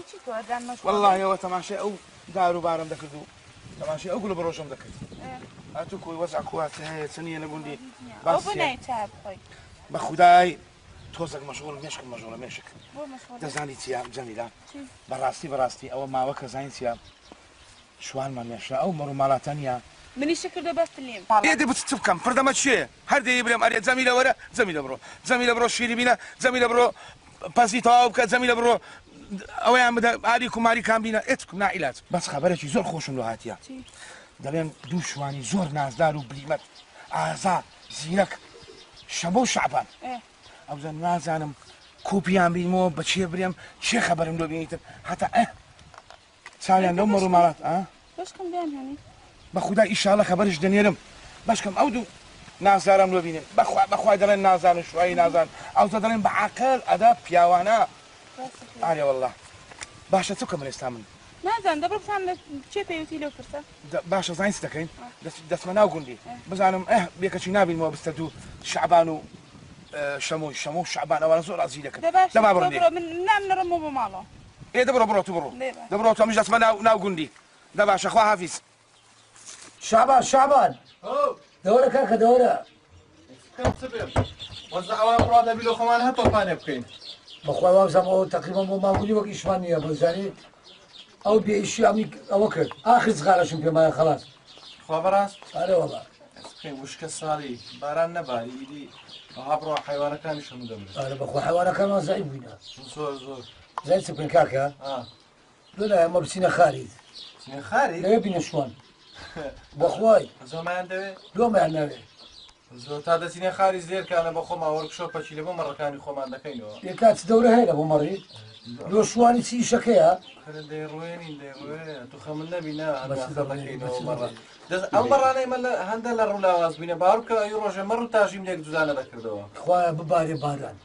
چی تۆدان مەشغوڵ والله تەماشای ئەو دار و بارم دەکرد و تەماشای ئەو گوڵە بەڕۆژەم دەکرد هاتوو کۆی وەزع کواتە هەیە چ نییە لە گوندی ئەو بنای چا بخۆی بە خودای تۆزێک مەشغوڵ مێشکم مەشغوڵە مێشک بۆ مەشغوڵ دەزانی چیە جەمیلا بەڕاستی ئەوە ماوە کە زانین چیە شوانمان مێشە ئەو مەڕ و ماڵاتەنیە منی شکردە بەست لێم ئێدە بچ چ بکەم پردەمە چیە هەردەیە برێم ئەرێ جەمیلە وەرە جەمیلە بڕۆ شیری بینە جەمیلە بڕۆ پەسی تەواو بکە جەمیلە بڕۆ ئەوەیان بدە ئاری کوماری کام بینە ئێت بکەم نائیلاج بەس خەبەرێکی زۆر خۆشم لە هاتیە دەڵێن دوو شوانی زۆر نازدار و بلیمەت ئازا زیرەک شەمە و شەعبان ئەوزە نازانم کوپیان بینمەوە بەچێ برێم چێ خەبەرم لۆ بینیتر هەتا چاویان لەو مەڕ و ماڵات بەشکم بیان هەنی بە خوددا ئیشاڵە خەبەرش دەنێرم بەشکەم ئەو دوو نازارم لۆ بینێن بەخوای دەڵێن نازان شوایی نازان ئەوزە دەڵێن بە عاقل ئەدا پیاوانە ئارێ وەڵڵا باشە چ بکەم ئێستا من نازان دەبڕ بزان لە چێ پێویستی لەو پرسە باشە زانین چ دەکەین دەستمە ناو گوندی بزانم بێکەچی نابینمەوە بستە دوو شەعبان و شەمە و شەعبان ئەوانە زۆر ئازی دەکەن دەما بڕێ من نامنەڕەمەوە بۆ ماڵەوە دەبڕۆ تو دەبڕۆ تۆ میش دەستمە ناو گوندی دە باشە خوا حافیز شعبان دەوەرە کاکە دەوەرە وەزە ئەوان بڕوا دەبی لە خۆمان هەتۆپانێ بکەین بەخوای وازەمەوە تەقریبا بۆ ماگولی وەک ئیشمان نییە بەزانێ ئەو بێئیشی ئەوە کرد ئاخر زغارەشم پێمایە خەڵات خوا بەڕاست ئارێ وەڵا وشکە ساڵی باران نەباری ئیدی ئەها بڕۆ حیوانەکانی شەمو دەبرێت ئارە بەخوا حیوانەکانمان زای بووینە زۆر زای چ بکەین کاکە لەلای ئەمە بچینە خارید خاری لەوێ بینە شوان بەخوای زۆمایان دەوێت دۆمەیان ناوێ زۆر تا دەچینە خاری زێرکانە بە خۆمان وەرکشۆپەکی لە بۆ مەڕەکانی خۆمان دەکەینەوە یکات دەورە هەیە لە بۆ مەڕی لۆ شوانی چی ئیشەکەیە دەیڕوێنین تو خەمن نەبینە ئەم بەڕانەی من هەندە لە ڕوولاواز بینە باوکە ئەی ڕۆژە مەڕ و تاژیم لێک دوزانە دەکردەوە خوایە ببارێ باران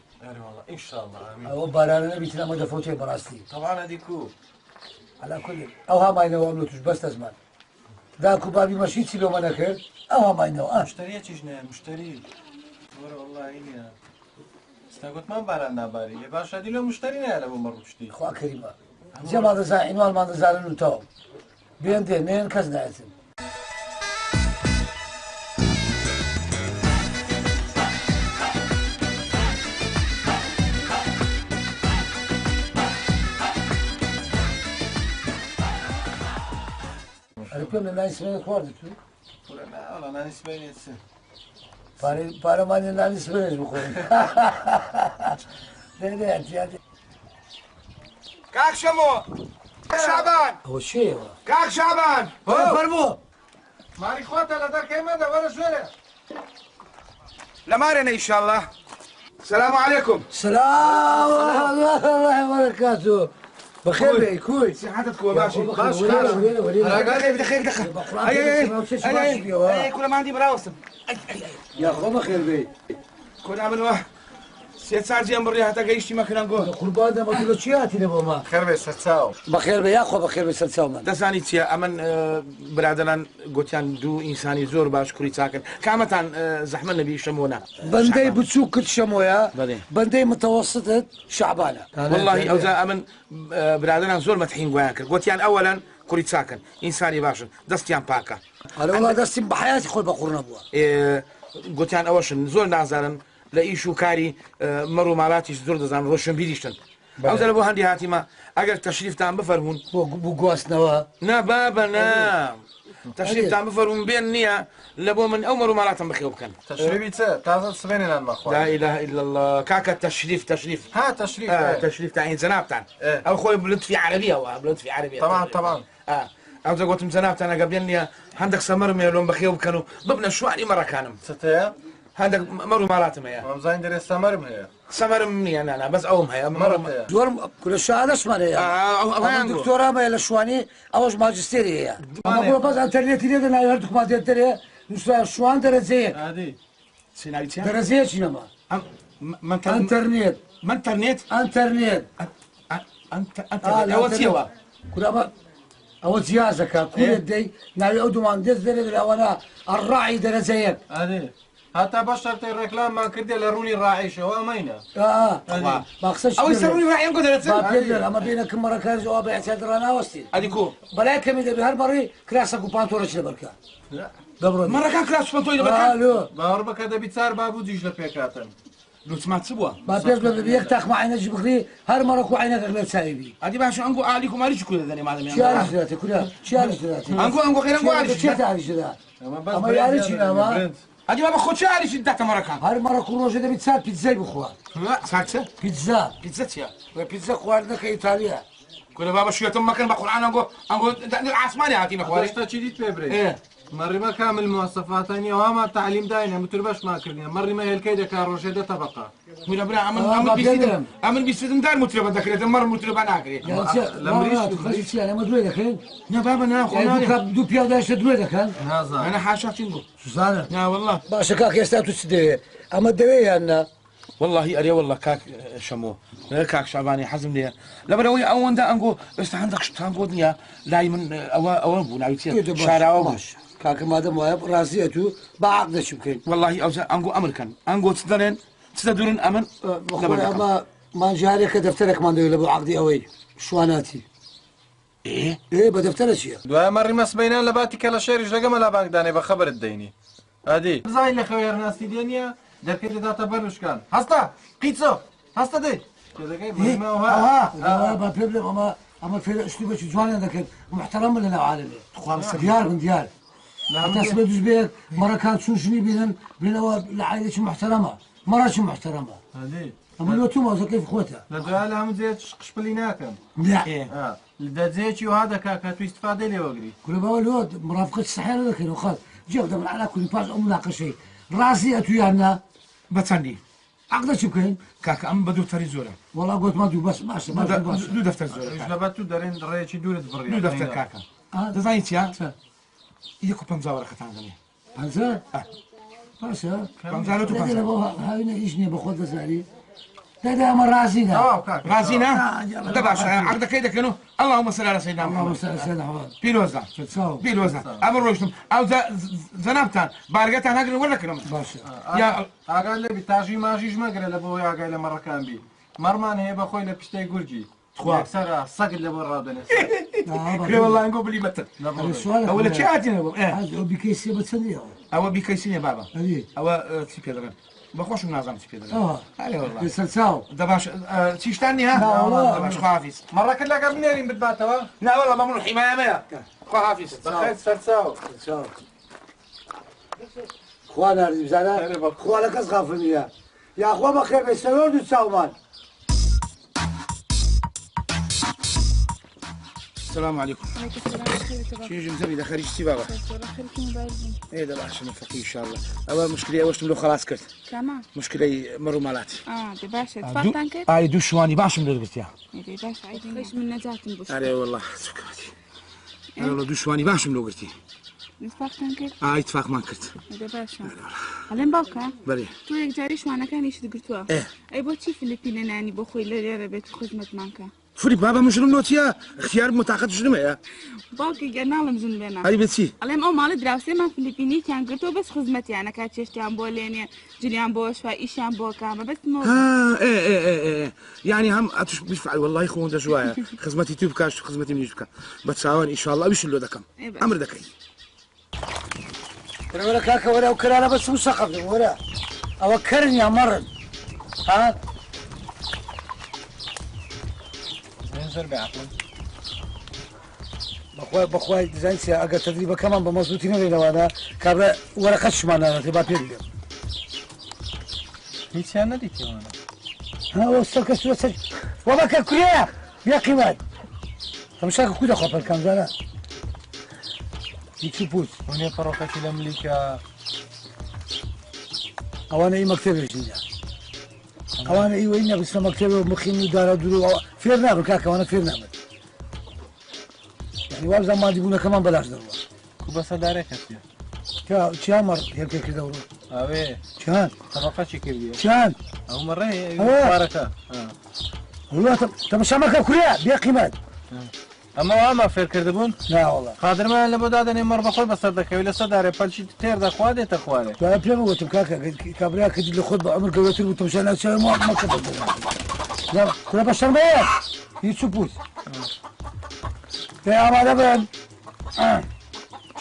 ئینشاءڵڵا ئەوە بارانە نەبیتن ئەمە دەفەوتێ بەڕاستی تەواە دیکو على كل او هاماينو عملو توش بس تزمان ذاكو بابي ماشي تسيلو ما نكر او هاماينو مشتريه تيجنا مشتري والله اني استقلت ما باران نباري باش هادي لو مشتري انا ابو مرو تشتي خوا كريمه زي ما ذا عنوان ما ذا زالو تو بين دي نين كزنا يتم Yapıyorum ben ismini vardı tu. لا والله انا اسمي نسيت. Para manından ismini bu konu. Ne yani? كاك شمو كاك شعبان هو شيء هو. كاك شعبان فرمو. ماري خوته لا دار كيما ده ولا شويه. لمارنا ان شاء الله السلام عليكم سلام ورحمة الله وبركاته. بخير بي كوي صحتك ماشي باش دخيل اي كل ما عندي براوسم يا اخو بخير بي كنا عملوا سيد سارجي امبري حتى قيشتي ما كنا نقول قربان ده ما تقول شياتي لبو ما خير بي ستساو بخير بي يا اخو بخير بي ستساو من دساني تيا امن برادران قوتيان دو انساني زور باش كوري ساكن كامتان زحمه النبي شمونا بندي بتسوق شمويا بندي متوسطه شعبانه والله اوزا امن برادران زور متحين قواكر قوتيان اولا كوري ساكن انساني باشن دستيان باكا انا والله دستي بحياتي خول بقرنا بوا قوتيان اوشن زور نازارن لإيشو كاري مرو مالاتي زور دزان روشن بيديشتن اوزا لبو هندي هاتيما اگر تشريف تام بفرمون بو قواسنوا نا بابا نا تشريف تام بفرمون بين نية لبو من أمر مالاتهم بخيوب كان تشريفي تازل سبيني لان مخوان لا إله إلا الله كاكا تشريف ها تشريف تشريف تاعين زناب تاعن أو خوي بلد في عربية بلد في عربية طبعا أو زغوت مزناب تاعنا قبلني عندك سمر ميلون بخيوب كانوا ببنا شواري مرة كانم ستة عندك مرو مالاتهم هي مزاين دري سمر هي سمر مني أنا بس أوم هي مرة دور كل شهادة اسمها يا دكتوراه ما لشواني أوش ماجستيري هي أنا بقول بس انترنتي ده أنا يردك ما تدري شوان درجة هذه سيناريتيا درجة شنو ما انترنت أول سيوا كل ما أول سياسة كل دي ناوي أودو مهندس درجة أنا الراعي درجة هذه هەتا بە شەرتەی ڕێکلامان کردێ لە ڕوونی ڕاعیشەوە ئەمەینە باقسەش ئەوەی سەر ڕووی ڕاحیم گۆدەرێت ئەمە بینەکەم مەڕەکار ئەوە بە احتیاط ڕناوەستی ئەدی کۆ بەلای کەمی دەبێ هەر بەڕی کراسە و پانتۆرەش لە بەرکە دەبڕۆ مەڕەکان کراس پەنتۆی لەبەرکان باوەڕ بکە دەبی چار بابوو جیش لە پێکاتن لوتما چ بووە با پێش بە یەک تاخمە عینەجی بخری هەر مەڕەک و عینەکە لە چاوی ئەدی باش ئەنگۆ ئالی کوماریی کوێ دەدەنێ مادەمی چیارش دەداتێ کورا چیارش دەداتێ ئەنگۆ خێرم بۆ ئالیش چێت ئالیش دەدات ئەمە یاری چی ناوە ئەدی بابە خۆ چ ئالیشی داتە مەڕەکان هەر مەڕەک و ڕۆژە دەبێت چار پیتزای بخوا ساچە پیتزا پیتزا چیە و پیتزا خواردنەکە ئیتالیا كل بابا شوية مكان بقول أنا أقول عثماني هاتي مخواري باشتا چی دیت پێبرێ مەڕیمە کامل مواصفاتانی ئەوما تعلیم داینە متر باش ماکردنیە مەڕیمە هێلکەی دەکا ڕۆژێ دە تەبقا ولا برا عمل بيستخدم دار مطربة ذكرت مر مطربة ناكري خەریکی ئەمە دوێ دەکەین يا بابا أنا دوو پیاداشتە دوێ دەکەن أنا حاشا تنقول سوزانە يا والله باشە کاک ئێستا تو چ دەوێ ئەمە دەوێ یاننا والله أري والله كاك شمو كاك شعباني حزم لي لا بروي أول ده أنقول بس عندك شطان قودنيا لا من أو أبو ناويتي شارع باش کاکە مادەم وایە ڕازیەت و باعقدەچ بکەین والله أو أنقول أمريكان أنقول تدرن أمن ئەمە مانجارێکە دەفتەرێکمان دەوێت لە بۆ عقدی ئەوەی شواناتی إيه بە دەفتەرە چییە دوای مەڕیمە سبەینان لە باتی کە لە شێریش لەگەمە لە بانکدانێ بە خەبرت دەینی ئادی بزای لە خەوێرناسی دێنیە دەکەی دەداتە بەرشکان هەستا قیچۆ هەستا دەی با پێ بڵێم ئەمە فێرە ئەسلوبێکی جوانیان دەکەن محتەرەم بن لەناو عالەمێ دیار بن دیار دەسبێ دوش بێت مەڕەکان چونشنی بینن بینەوە لە عایلێکی محتەرەمە مەڕەکی محتەرەمە ئەمە لۆ تو مۆزەکەی خۆتە لە دوای لە هەموو جێ قشپلی ناکەم دەجێکی وها دەکا کە تو ئیستفادەی لێوەگری کوربەوە لۆ مرافقەت سەحێرە دەکەین و خەڵ جێڵ دەمن علا کولی پاش ئەو مناقەشەی ڕاستی ئەتویاننا بتسندي عقدە چی بکەین كاك أم بدو تري زورة وەڵا گوتمان دوو بەس باشە دو دفتر زورة لەبەر تو دەرێن ڕێکی دوورت بڕی دو دفتر كاكا دزاين تيا يكو بمزاورة ختان غني هەنزە باشە بمزاورة تو بمزاورة هاوینە هیچ نییە بە خۆت دەزاری دادا ئەمە رازینا رازينا دباش عقدك كيدا كانوا اللهم صل على سيدنا اللهم محمد صل على سيدنا محمد بيلوزا بيلوزا أمر روشتم أو زنابتان بارقتان هاجر ولا كلام باشە يا ئاگال لەبی تاژی ماژیش مەگرە لە بۆ ئاگای لە مەڕەکان بی مەڕمان هەیە بەخۆی لە پشتەی گورجی سەرا سەگت لە بۆ ڕاودەنێت والله نقول بلي متى أول شيء عادنا ئەو بیکەیسی بە چەندیەوە أو بيكيسين يا بابا ئەوی أو تيبيدرن بخوش النظام تيبيدرن علي والله سەرچاو دباش تيشتاني ها لا والله. دباش خافيس مەڕەکە لەگەڵ بنێرین بتباتەوە لا والله ممنوع حماية ما خافيس بەخێت سەرچاو خوا ناردی بزانە خوا لە کەس غافڵ نییە یاخوا بەخێر بێ سەرۆر دوو چاومان السلام عليكم عليكم السلام خير تبارك شي جمزمي ده خارج سي بابا الله خير في موبايل ايه ده باش نفقي ان شاء الله اول مشكله واش تملو خلاص كرت كمان مشكله مرو مالاتي دي باشا تفضل كده اي دو شواني باش ملو قلت يا دي باشا عايزين خيش من نجاة بوش علي والله سكرتي والله دو شواني باش ملو قلتي نتفاق كده اتفاق ما كرت دي باشا علم باوكا بلي تو يك جاريش وانا كان يشد قلتوا ايه اي بوتشي فيلبين يعني بخوي اللي بيت خدمة مانكا فري بابا مش نوتيا اختيار متعقد شنو يا باوكي قلنا لهم زنبنا هاي بتسي علم او مال دراسة ما فيلبيني كان قلتوا بس خدمتي انا كاتشتيان بوليني جليان بوش فايشان بوكا بس مو ايه يعني هم اتش بيفعل والله يخون ده شويه خدمتي تيوب كاش خدمتي من يوبكا بتساوي ان شاء الله بيش اللو دكم امر دكاي ولا كاكا ولا وكرانة بس مسقف ولا أوكرني يا مرن ها ينزل بعقل بخواي ديزاين سي اقل تدريبه كمان بمظبوطين ولا انا كابلا ورقه شمانه تبع بيرلي هیچ یان ندیدی وانا ها وصلك سوسج وما كريا يا قيمات مش هاك كده خبر كان زانا يشوفوش هوني فروقتي لأمريكا اوانا اي مكتب جديد اوانا اي وين بس مكتب مخيم دار درو فيرنا بكاك وانا فيرنا يعني وابزا ما ديبونا كمان بلاش دروا كوبا صدارك هسيا كامر هيك كده ورو اوه كان طبقة شكل كان او مرة أوه. باركة والله طب مش عملك كوريا بيا قيمات اما فێر کردبوون لا والله قادرمان لە بۆ دادەنێ مەڕ بەخۆی بەسەر دەکەوی لەسەر دارێ پەلچی تێردا خوا دێتە خوارێ لا بلا ما قلت كاكا كابريا كدي اللي خذ بعمر قوتي وتمشي انا شيء ما كتب لا كنا بشر ما يشوفوش يا ما لبن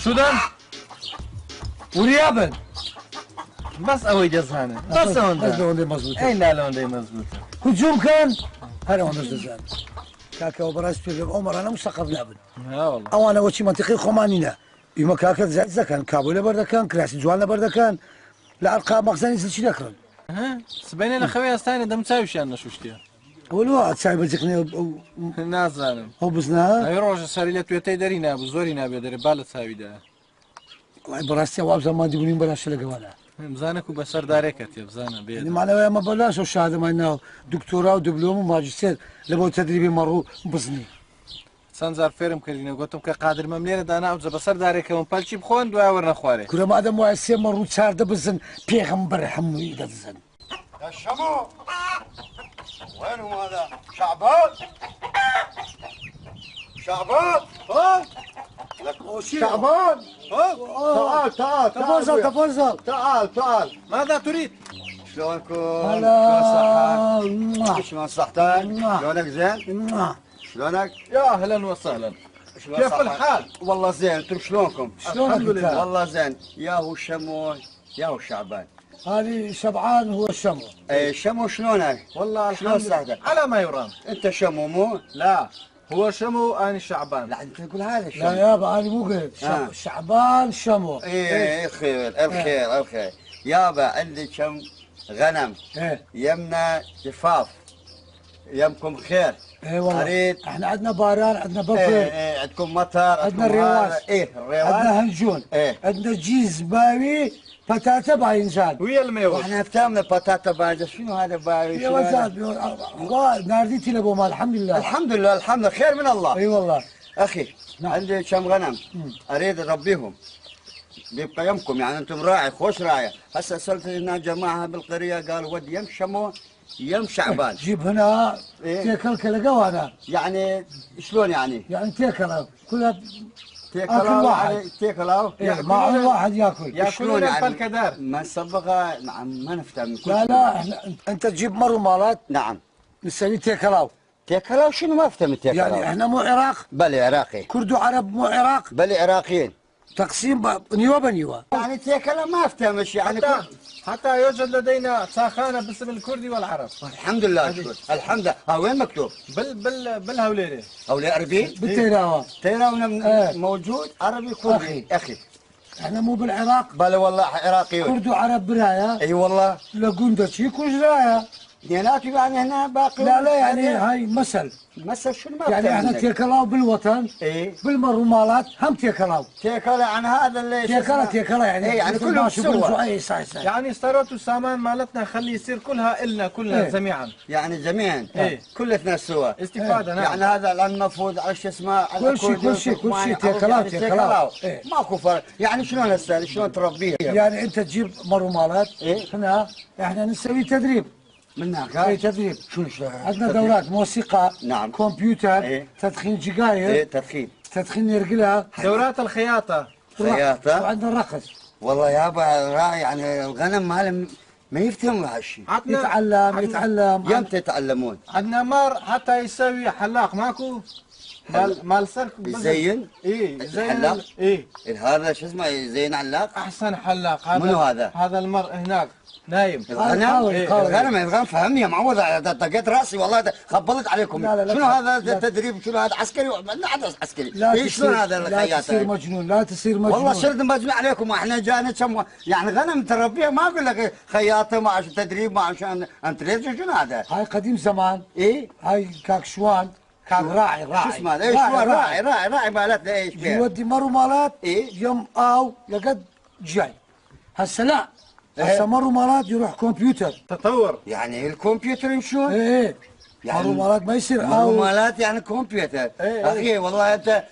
شودان وريابن بەس ئەوەی دەزانن بەس بس ئەوەندە لو عندي مظبوط ئەی لا لەوەندەی مەزبوطە هجوم كان هذا هو نزل كاكا وبراس في عمر انا مستقف لعبن ها والله او انا وشي منطقي خمانينا يما كاكا زاد كان كابولا بردا كان كراس جوانا بردا كان لا ارقام مخزن يزيد شي ذكرن ها سبەینە لە خەوێ ئەستانی دەم چاویشیان نەشوشتیە ولو سايب الزقني نازانم او بزنا ئەوی ڕۆژە سەری لە توێتەی دەری نابوو زۆری نابێ دەرێ با لە چاویدا والله براستي واب زمان دي بنين بلاش لقوانا بزانك و بەسەر دارێکە تێ بزانە بێ يعني معناها ما بلاش الشهاده ما انه دكتوراه ودبلوم وماجستير لبو تدريبي مرو بزني چەند جار فێرم کردینە گوتم کە قادرمەم لێرە داناوجە بەسەر دارێکەوەم پەلچی بخۆن دوای وەرنە خوارێ كل ما ادم واسي مرو صار بزن بيغمبر حمو يدزن يا شمو وين هو هذا؟ شعبان شعبان ها؟ لك شعبان ها؟ تعال تفضل تفضل تعال ماذا تريد؟ شلونكم؟ هلا شلون صحتك؟ شلونك زين؟ شلونك؟ يا أهلا وسهلا شلون كيف صحتك؟ الحال؟ والله زين انتم شلونكم؟ الحمد لله. والله زين يا هو شمو يا هو شعبان هذه شبعان هو الشمو اي شمو شلونك؟ والله شلون الحمد لله صحتك؟ على ما يرام انت شمو مو؟ لا هو شمو أنا شعبان لا انت تقول هذا لا شمو يابا انا مو قلت شعبان شمو ايه الخير يابا عندي كم غنم ايه يمنا جفاف يمكم خير ايه والله اريد احنا عندنا باران عندنا بفر ايه عندكم مطر عندنا عندكم الرواس هذا. ايه الرواس عندنا هنجون ايه عندنا جيز باوي بتاتا باينزاد ويا الميوش واحنا افتهمنا بطاطا باجة شنو هذا باوي يا شنو هذا؟ وزاد نارديتي لابو مال الحمد لله الحمد لله خير من الله اي والله اخي نعم. عندي كم غنم اريد اربيهم بيبقى يمكم يعني انتم راعي خوش راعي هسه سالت هنا جماعه بالقريه قالوا ودي يم شمو يم شعبان جيب هنا إيه؟ تيكل كلا انا يعني شلون يعني تيكل كلها تيكلاو واحد. يعني تيكلاو إيه معه واحد ياكل ياكلون يعني؟ الكدار ما نصبغها ما نفتهم لا احنا انت تجيب مر مالات نعم نسوي تيكلاو تيكلاو شنو ما افتهم التيكلاو يعني احنا مو عراق بلي عراقي كرد وعرب مو عراق بلي عراقيين تقسيم نيوه بنيوه يعني تيكلا ما افتهمش يعني حتى يوجد لدينا ساخانة باسم الكردي والعرب الحمد لله الحمد لله ها وين مكتوب؟ بالهوليري اولي عربي؟ بالتيراوه تيراونا إيه. موجود عربي كردي اخي احنا مو بالعراق بلا والله عراقيون كرد وعرب برايه اي والله لقندشي كوجرايه ديناتي يعني هنا باقي لا يعني هاي مثل مثلا شنو ما يعني احنا افتهم تيكلاو بالوطن ايه بالمرمالات هم تيكلاو تيكلا عن هذا اللي تيكلا يعني إيه، يعني مثل كلهم ما شوفوا سوا. اي صحيح يعني ثروة السامان مالتنا خلي يصير كلها إلنا كلنا إيه. جميعا يعني جميعا إيه. كلنا سوا استفادة نعم يعني هذا الان مفروض على شو اسمه على كل شيء- الكردي كل شيء- كل والتركماني، شيء تيكلاو- يعني تيكلاو. إيه. ماكو فرق يعني شلون هسه شلون تربيه يعني انت تجيب مرمالات إيه. هنا احنا نسوي تدريب من هناك اي تدريب شنو شلون عندنا دورات موسيقى نعم. كمبيوتر إيه. تدخين سجاير ايه تدخين تدخين نرجلها دورات الخياطة خياطة. وعندنا الرقص والله يابا راعي يعني الغنم ماله ما يفتهم هالشيء يتعلم يمتى يتعلمون عندنا مار حتى يسوي حلاق ماكو مال سلك بزن. يزين ايه يزين حلاق؟ ايه هذا شو اسمه زين علاق احسن حلاق هذا منو هذا؟ هذا المر هناك نايم الغنم يقاوي. الغنم فهمني يا معوض طقيت راسي والله خبلت عليكم لا، شنو هذا التدريب شنو هذا عسكري ما حدا عسكري إيه شلون هذا لا تصير الخياطه مجنون لا تصير مجنون والله صرت مجنون عليكم احنا جانا كم يعني غنم تربيها ما اقول لك خياطه مع تدريب مع عشان انت ليش شنو هذا؟ هاي قديم زمان ايه هاي كاكشوان كان راعي شو اسمه ايش راعي مالتنا ايش فيها؟ يودي مرمالات إيه؟ يوم لقد جاي هسه لا إيه؟ هسه مرمالات يروح كمبيوتر تطور يعني الكمبيوتر يمشون؟ ايه يعني مرمالات ما يصير معلومات يعني كمبيوتر اخي والله انت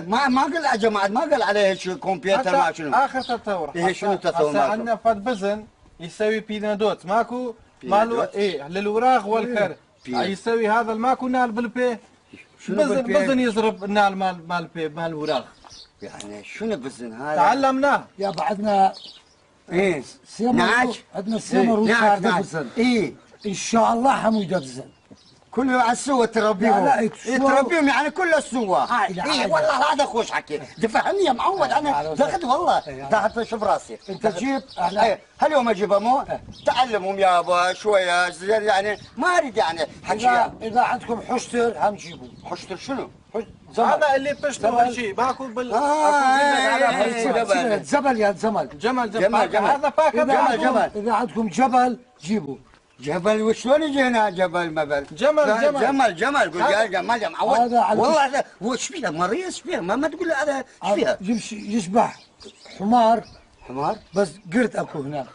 ما قل يا جماعه ما قل عليه شو كمبيوتر ما شنو اخر تطور إيه شنو التطور هسه مالكم؟ عندنا فد بزن يسوي بينادوت ماكو مالو بينادوت؟ ايه للوراق والكر بينادوت. يسوي هذا الماكو نال بالبي بزن يضرب النال مال وراغ. يعني شنو بزن هذا؟ تعلمناه يا بعدنا ايه نعاش عندنا السمر والشارع بزن. ايه ان شاء الله حموده بزن. كله على السوى تربيهم. لا تربيهم يعني كله السوى. عائلة ايه والله هذا خوش حكي تفهمني يا معود انا دخلت والله دخلت شوف راسي انت تجيب هاليوم اجيبهم تعلمهم يابا شويه يعني ما اريد يعني حكي. اذا عندكم حشتر هنجيبه. حشتر شنو؟ هذا اللي بتشتغل شيء ماكو زبل يا زمل. جمل هذا باكت جمل. اذا عندكم جبل جيبوا. جبل وشلون يجي هنا جبل مبل؟ جمل قول يا جمال يا معود والله هذا هو ايش فيها مريض ايش فيها ما تقول هذا ايش فيها؟ يشبه حمار بس قرد اكو هناك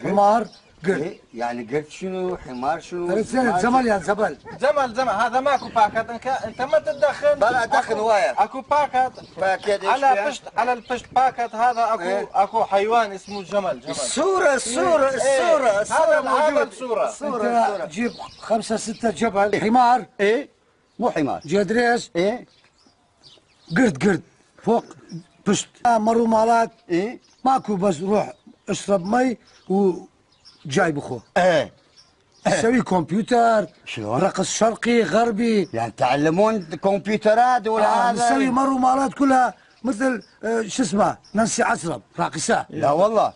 حمار قرد. إيه؟ يعني قرد شنو حمار شنو؟ زمل يا زبل. زمل هذا ماكو باكت انت ما تتدخل. بلا دخل وايا اكو باكت على البشت باكت هذا اكو حيوان اسمه الجمل. الصورة هذا الصورة. انت جيب 5 6 جبل حمار. ايه مو حمار جدريس. ايه قرد فوق بشت مروا مالات. ايه ماكو بس روح اشرب مي وجايب اخوه. ايه تسوي كمبيوتر شلون؟ رقص شرقي غربي يعني تعلمون كمبيوترات ولا هذا؟ نسوي مروا مالات كلها مثل شو اسمه نانسي عسرب راقصة. لا والله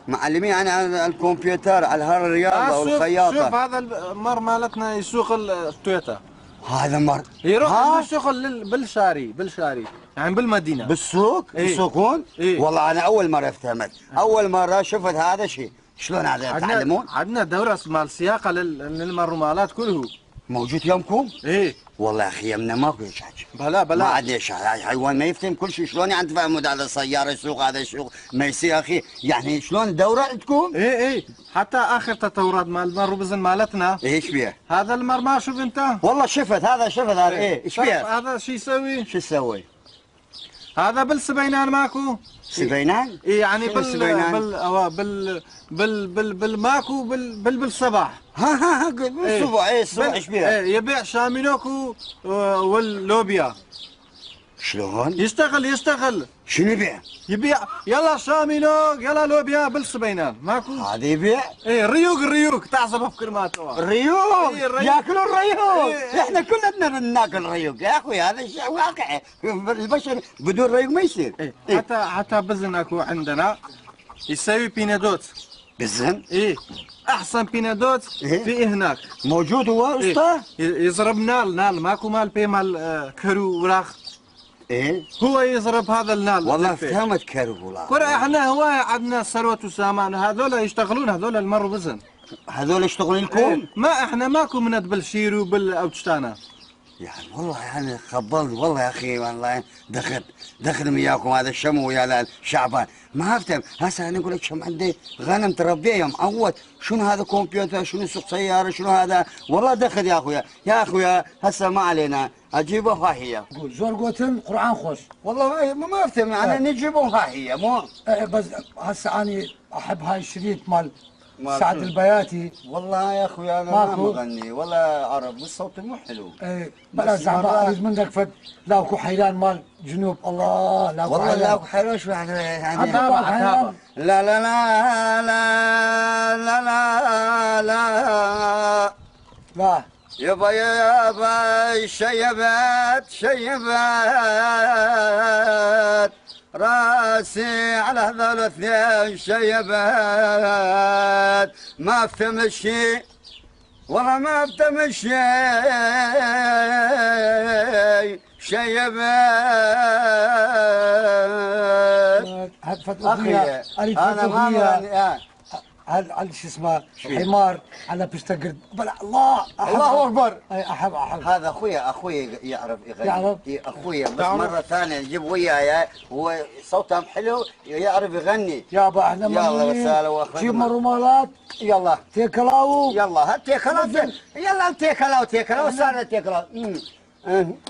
معلمين عن الكمبيوتر على هالرياضه والخياطه. شوف هذا المر مالتنا يسوق التويوتا. هذا مر يروح يشتغل بالشاري يعني بالمدينه بالسوق. إيه؟ يسوقون. إيه؟ والله انا اول مره افتهمت اول مره شفت هذا الشيء. شلون هذا تعلمون؟ عندنا دوره مال سياقه للمرمالات كله موجود يومكم؟ ايه والله يا اخي يمنا ماكو شيء. بلا ما عاد حيوان ما يفتهم كل شيء. شلون يعني تفهموا هذا السياره يسوق هذا يسوق ما يصير يا اخي يعني شلون دوره عندكم؟ ايه حتى اخر تطورات مال المر بزن مالتنا. ايش فيها؟ هذا المر ما شوف انت والله شفت هذا ايه ايش فيها؟ هذا شو يسوي؟ شو يسوي؟ هذا بالسبينان ماكو سبينان؟ ايه يعني بالماكو بالصباح. ها بالصبح. ايه الصبح ايش فيها؟ يبيع شامينوكو واللوبيا. شلون؟ يشتغل شنو يبيع؟ يلا شامينوك يلا لوبيا بالسبينان ماكو. هذا يبيع؟ ايه الريوق تعصب في كلماته. الريوق ياكلوا الريوق. إيه. احنا كلنا ناكل ريوق يا اخوي هذا شيء واقعي. البشر بدون ريوق ما يصير. إيه. حتى بزن اكو عندنا يسوي بينادوت. بزن؟ ايه احسن بينادوت. إيه؟ في هناك موجود هو اسطى؟ إيه؟ يضرب نال ماكو مال بي مال كرو وراخ. ايه هو يضرب هذا النال. والله فهمت كرو وراخ. احنا هواية عندنا ثروة وسامان هذول يشتغلون هذول المروا بزن. هذول يشتغلون لكم؟ إيه؟ ما احنا ماكو من بالشير وبالاوتشتانا. يعني والله يعني خبلت والله يا اخي والله دخل وياكم هذا الشمو ويا الشعبان ما افتهم. هسه انا اقول لك شم عندي غنم تربيه يا معود. شنو هذا كمبيوتر شنو سوق سياره شنو هذا والله دخل يا اخويا هسه ما علينا اجيبه ها هي. قول زور قوتن قرآن خوش. والله ما افتهم يعني نجيبه ها هي مو بس هسه انا احب هاي الشريط مال سعد البياتي. والله يا اخويا انا ما مغني ولا عرب بس صوتي مو حلو. ايه بلا زعما اريد منك فد لاكو حيران مال جنوب الله لاكو والله لاكو حيران شو يعني عتابة. لا لا لا لا لا لا لا لا يابا شيبات راسي على هذول الاثنين شيبات ما افتهم الشيء والله ما افتهم الشيء شيبات. اخي انا ما على شو اسمه حمار على بيشتقر بلا الله اكبر. احب هذا اخويا يعرف يغني. اخويا بس مره ثانيه نجيب وياي هو صوته حلو يعرف يغني. يابا احنا يلا وسهلا واخويا جيب مرمالات يلا تيكلاو يلا يلا تيكلاو صار تيكلاو.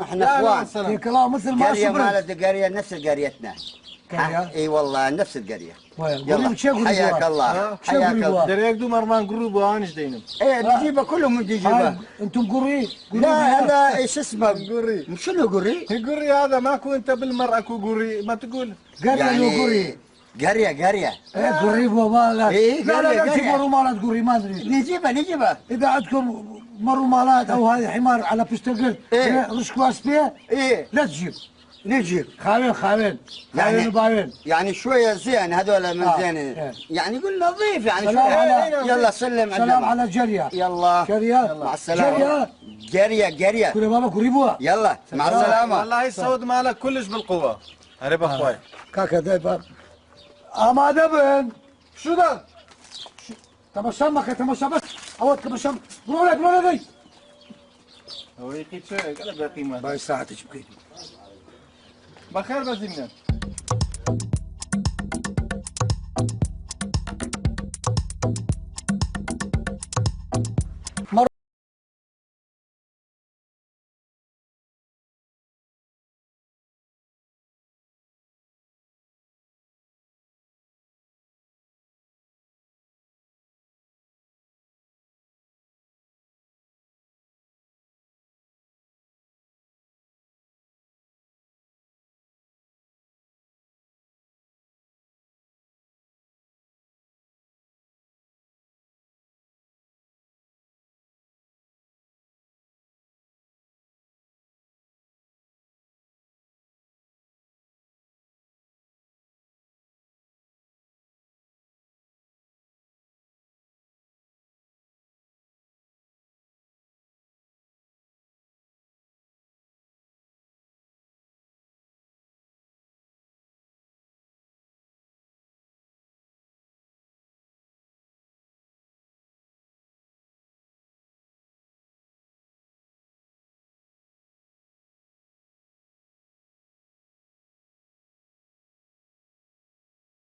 احنا اخوان تيكلاو مثل ما قريه صبرت. مالت قريه نفس قريتنا قرية اي والله نفس القريه. يلا حياك الله حياك الله. دريك دو مرمان قروب وانش دينم. ايه نجيبه كلهم نجيبه. انتم قري؟ لا هذا ايش اسمه؟ قري. شنو قري؟ قري هذا ماكو انت بالمرأة كو قري ما تقول. قرية قري. قريه. ايه قري مالات. ايه لا تجيبوا مالات قري ما ادري. نجيبه. اذا عندكم مروا مالات او هذه حمار على بيستقل رشكوا اسبيه لا تجيب. نجيب خاوين يعني شويه زين هذول من زين يعني قول نظيف يعني يلا سلم سلام على جريه. يلا جريه مع السلامه. جريه كل بابا قريبوها. يلا مع السلامه. والله السود مالك كلش بالقوه. هرب اخوي كاكا دايبر اما دبن شو ده؟ تمشمك تمشمك اود تمشم برولة دي هو يقيت شو قال باقي ما باي ساعة تجيب بخير بزينا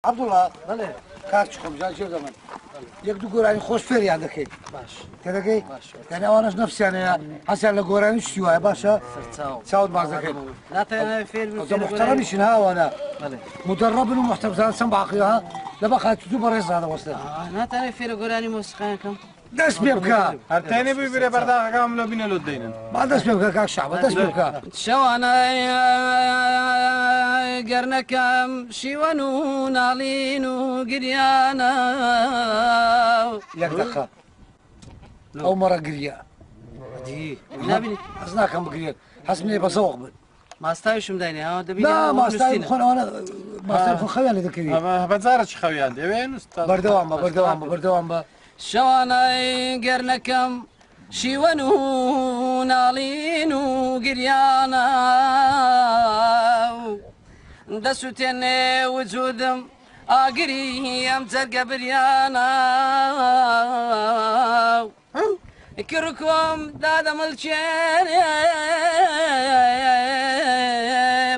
عبد الله كاتشكم جاي شو زمان يقدر قراني خوش فيري عندك هيك باش كذا كي يعني انا نفسي يعني حسن لقراني شو باشا تساوي بعضك لا تانا فير انت محترم شنو وانا مدرب ومحترم سمع عقلها لا بقى تجيب الرز هذا وصل لا تانا فير قراني موسيقاكم داس بيبكا هرتاني بيبري بردا كامل بينا لو دينا ما داس بيبكا كاك شعب داس بيبكا شو انا قرنكم شيوانو نالينو قريانا ياك دخا او مرة قريا دي نبي حسناكم بقريا حسني بسوق ما استايش مديني ها دبي لا ما استايب خون انا ما استايب خيالي ذكري بزارش خويا عندي وين استاذ بردوام شو انا قرنكم شيوانو نالينو قريانا دسوتين وجودم اقري امتلقى بريانا كركم دادا ملشين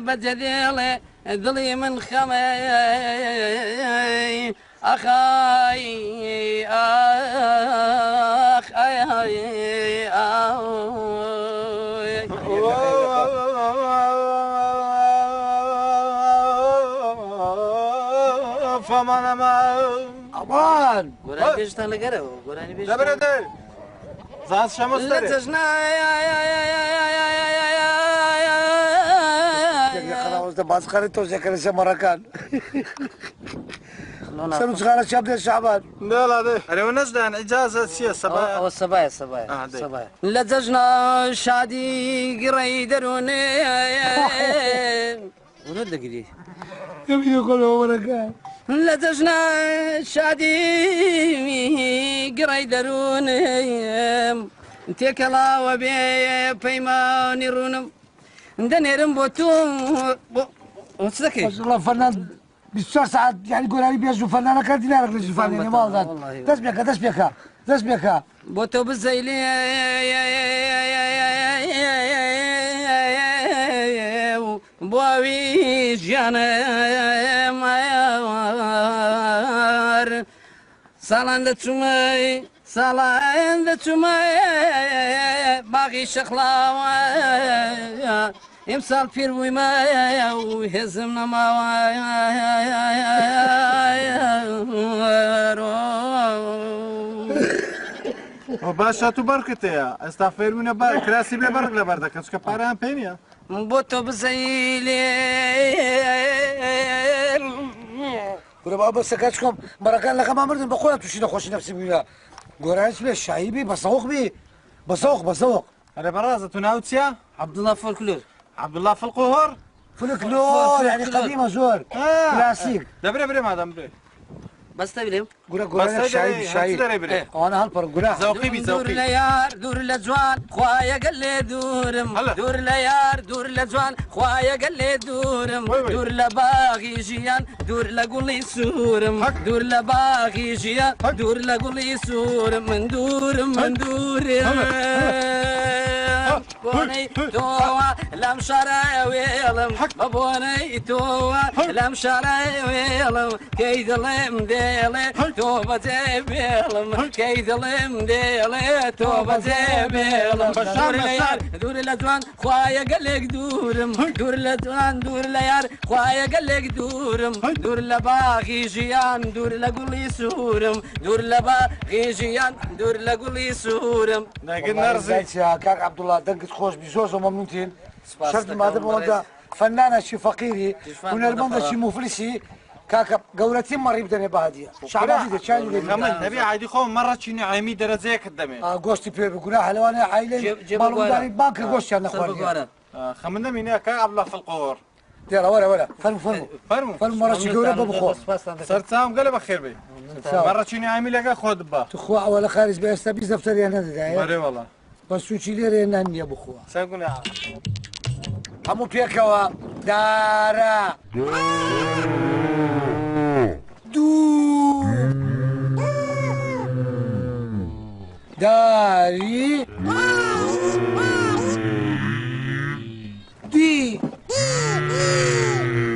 بجديلي ذلي من خمي أخاي أخ أي فما ما أمان قراني بيجتن لقرأ قراني بيجتن لبردي زاز شمس تري لتجنا خلاص ده باز خريطه ذكر سمركان سنو صغار الشاب ديال شعبان لا لا دي انا ونزل عن اجازه سي الصبايا او الصبايا الصبايا لتجنا شادي قريدروني ورد قدي يبي يقولوا مركان لتجنا شادي قريدروني انتك الله وبي بيماني رونم ندنيرم بوتوم وصدقي ما شاء الله فنان بالساعة ساعات يعني يقول علي بيجوا فنانة كانت دينارك ليش فنانة ما تسبيكها بوتو بالزيلي بواوي جانا مايار سالان دتشمي باقي شخلاوة امسال پیر بووی مایە و هێزم ئەو باشە تو بەرکتەیە ئێستا فێرمونە کراسی بێ بەرگ لە بەردەکە چکە پارەیان پێ نییە بۆ تۆ بزەیلێ گورە با بەسەکە چکۆم مەڕەکان لەقەما مردن بە خۆیان تووشی نەخۆشی نەفسی بوویە گۆرانش بێ شایبی بەسەوق بی بەسەوق ئەرێ بەڕازە تو ناو چییە؟ عەبدوڵڵا فۆلکلۆر عەبدوڵڵا فڵقۆهۆر فولکلۆر یعنی قەدیمە زۆر کلاسیک دەبرێ برێ مادەم برێ بەستە بلێم گورە گۆرانە شایب برێ ئەوانە هەڵپەڕن گورە زەوقی بی دوور لە یار دوور لە جوان خوایەگەل لێ دوورم دوور لە یار دوور لە جوان خوایەگەل لێ دوورم دوور لە باغی ژیان دوور لە گوڵی سوورم دوور لە باغی ژیان دوور لە گوڵی سوورم من دوورم بۆنەی تۆوە لەم شارە وێڵم بە بۆنەی تۆوە لەم شارە وێڵم کەی دڵێم دێڵێ تۆ بەجێ بێڵم کەی دڵێم دێڵێ تۆ بەجێ بێڵم دوور لە جوان خوایە گەلێک دوورم دوور لە جوان دوور لە یار خوایە گەلێک دوورم دوور لە باغی ژیان دوور لە گوڵی سوورم دوور لە باغی ژیان دوور لە گوڵی سوورم کاک عەبدوڵڵا دەنگت خۆش بی زۆر مەمنونتین شەرت مادە بۆدا فەنانێکی فەقیری هونەرمەندێکی موفلیسی کاکە گەورەتی مەڕی بدەنێ بە هەدیە شعبازی دەچانی لێ من نەبی عایدی خۆم مەڕەچینی عایمی دەرەجەیەکت دەمێ گۆشتی پێ بگونا هەلوانێ عایلەی باڵگوزاری بانکە گۆشتیان نەخواردیوارە خەمن نەمینە کە عەبدوڵڵا فڵقۆهۆر دێرە وەرە فەرمو مەڕەچی گەورە بە بخۆ سەرچاوم گەلە بەخێر بێ مەڕەچینی عایمی لەگە خۆت بە توخوا ئەوە لە خارج بە ئێستا بیست دەفتەریان نەدەدایە بەرێ وەڵا بە سوچی لێرە نان نییە بخۆوە سەرگونە هەموو پێکەوە دارە دوو داری دی